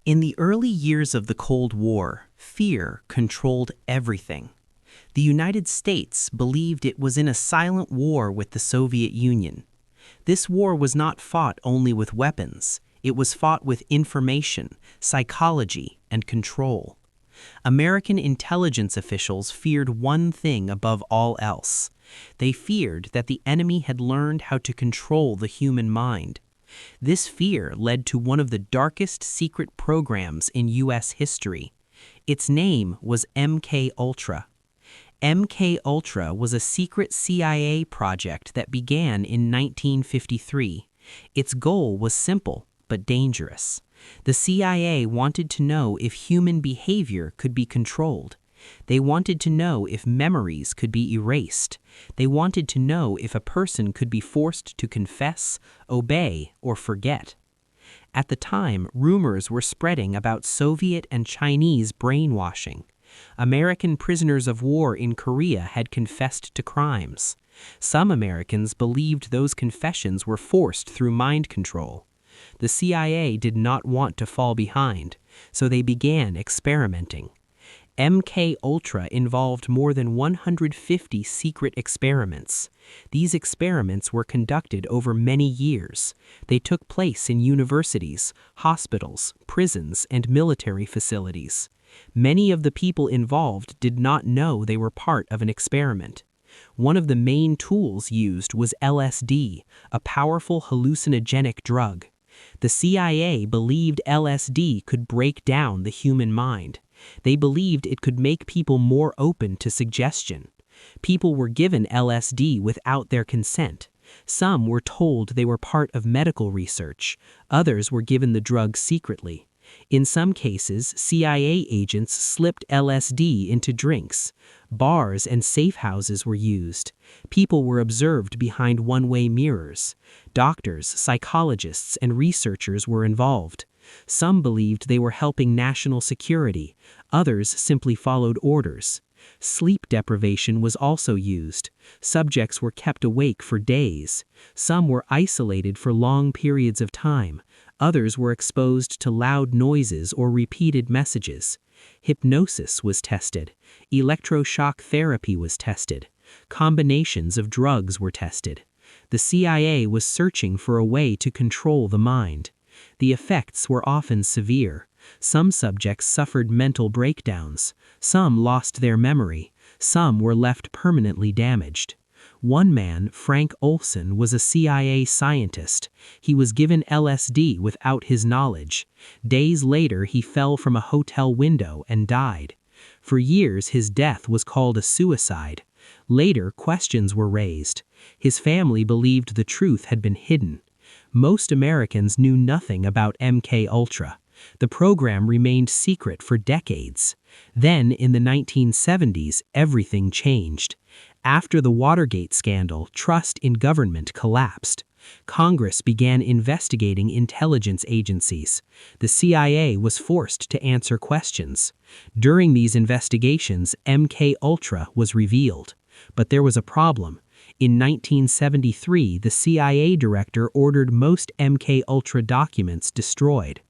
In the early years of the Cold War, fear controlled everything. The United States believed it was in a silent war with the Soviet Union. This war was not fought only with weapons. It was fought with information, psychology, and control. American intelligence officials feared one thing above all else. They feared that the enemy had learned how to control the human mind. This fear led to one of the darkest secret programs in U.S. history. Its name was MKUltra. MKUltra was a secret CIA project that began in 1953. Its goal was simple but dangerous. The CIA wanted to know if human behavior could be controlled. They wanted to know if memories could be erased. They wanted to know if a person could be forced to confess, obey, or forget. At the time, rumors were spreading about Soviet and Chinese brainwashing. American prisoners of war in Korea had confessed to crimes. Some Americans believed those confessions were forced through mind control. The CIA did not want to fall behind, so they began experimenting. MKUltra involved more than 150 secret experiments. These experiments were conducted over many years. They took place in universities, hospitals, prisons, and military facilities. Many of the people involved did not know they were part of an experiment. One of the main tools used was LSD, a powerful hallucinogenic drug. The CIA believed LSD could break down the human mind. They believed it could make people more open to suggestion. People were given LSD without their consent. Some were told they were part of medical research. Others were given the drug secretly. In some cases, CIA agents slipped LSD into drinks. Bars and safe houses were used. People were observed behind one-way mirrors. Doctors, psychologists, and researchers were involved. Some believed they were helping national security. Others simply followed orders. Sleep deprivation was also used. Subjects were kept awake for days. Some were isolated for long periods of time. Others were exposed to loud noises or repeated messages. Hypnosis was tested. Electroshock therapy was tested. Combinations of drugs were tested. The CIA was searching for a way to control the mind. The effects were often severe. Some subjects suffered mental breakdowns. Some lost their memory. Some were left permanently damaged. One man, Frank Olson, was a CIA scientist. He was given LSD without his knowledge. Days later, he fell from a hotel window and died. For years, his death was called a suicide. Later, questions were raised. His family believed the truth had been hidden. Most Americans knew nothing about MKUltra. The program remained secret for decades. Then, in the 1970s, everything changed. After the Watergate scandal, trust in government collapsed. Congress began investigating intelligence agencies. The CIA was forced to answer questions. During these investigations, MKUltra was revealed. But there was a problem. In 1973, the CIA director ordered most MKUltra documents destroyed.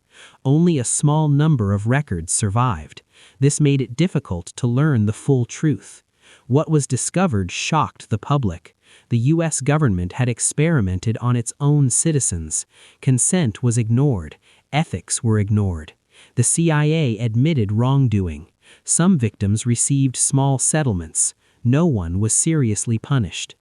Only a small number of records survived. This made it difficult to learn the full truth. What was discovered shocked the public. The U.S. government had experimented on its own citizens. Consent was ignored. Ethics were ignored. The CIA admitted wrongdoing. Some victims received small settlements. No one was seriously punished.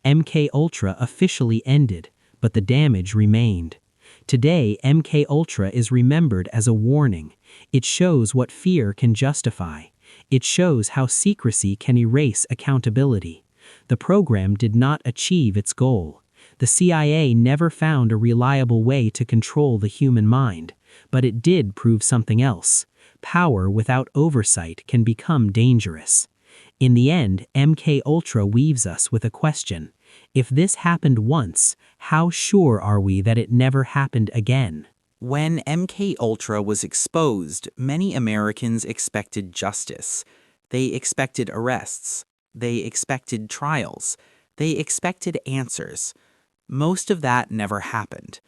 MKUltra officially ended, but the damage remained. Today, MKUltra is remembered as a warning. It shows what fear can justify. It shows how secrecy can erase accountability. The program did not achieve its goal. The CIA never found a reliable way to control the human mind, but it did prove something else. Power without oversight can become dangerous. In the end, MKUltra weaves us with a question. If this happened once, how sure are we that it never happened again? When MKUltra was exposed, many Americans expected justice. They expected arrests. They expected trials. They expected answers. Most of that never happened.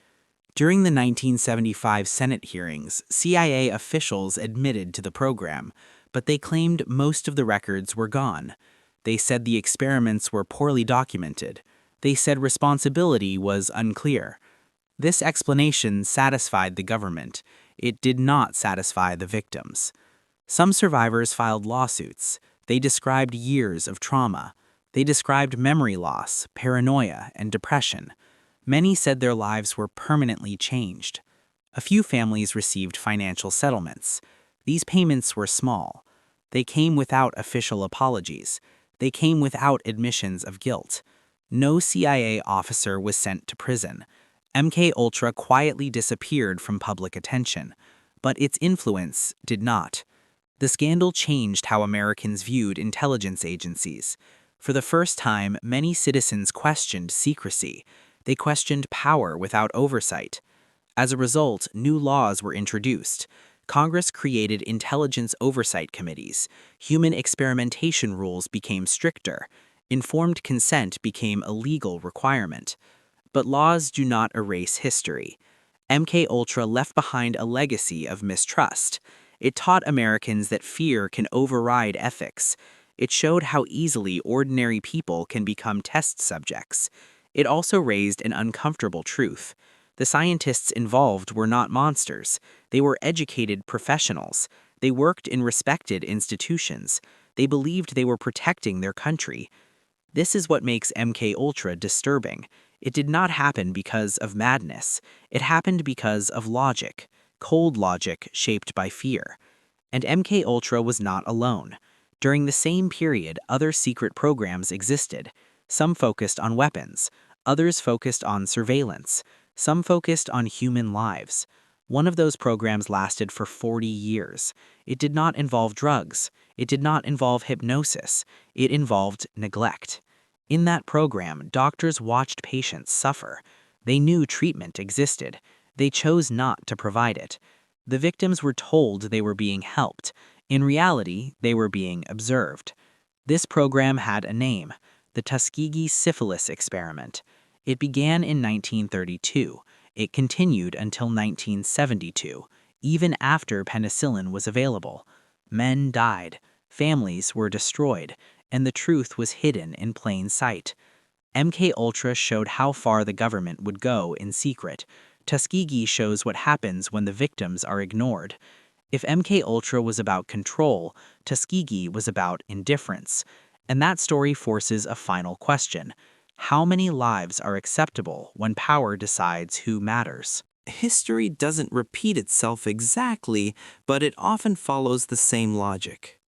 During the 1975 Senate hearings, CIA officials admitted to the program, but they claimed most of the records were gone. They said the experiments were poorly documented. They said responsibility was unclear. This explanation satisfied the government. It did not satisfy the victims. Some survivors filed lawsuits. They described years of trauma. They described memory loss, paranoia, and depression. Many said their lives were permanently changed. A few families received financial settlements. These payments were small. They came without official apologies. They came without admissions of guilt. No CIA officer was sent to prison. MKUltra quietly disappeared from public attention, but its influence did not. The scandal changed how Americans viewed intelligence agencies. For the first time, many citizens questioned secrecy. They questioned power without oversight. As a result, new laws were introduced. Congress created intelligence oversight committees. Human experimentation rules became stricter. Informed consent became a legal requirement. But laws do not erase history. MKUltra left behind a legacy of mistrust. It taught Americans that fear can override ethics. It showed how easily ordinary people can become test subjects. It also raised an uncomfortable truth. The scientists involved were not monsters. They were educated professionals. They worked in respected institutions. They believed they were protecting their country. This is what makes MKUltra disturbing. It did not happen because of madness. It happened because of logic, cold logic shaped by fear. And MKUltra was not alone. During the same period, other secret programs existed. Some focused on weapons. Others focused on surveillance. Some focused on human lives. One of those programs lasted for 40 years. It did not involve drugs. It did not involve hypnosis. It involved neglect. In that program, doctors watched patients suffer. They knew treatment existed. They chose not to provide it. The victims were told they were being helped. In reality, they were being observed. This program had a name, the Tuskegee Syphilis Experiment. It began in 1932. It continued until 1972, even after penicillin was available. Men died, families were destroyed, and the truth was hidden in plain sight. MKUltra showed how far the government would go in secret. Tuskegee shows what happens when the victims are ignored. If MKUltra was about control, Tuskegee was about indifference. And that story forces a final question. How many lives are acceptable when power decides who matters? History doesn't repeat itself exactly, but it often follows the same logic.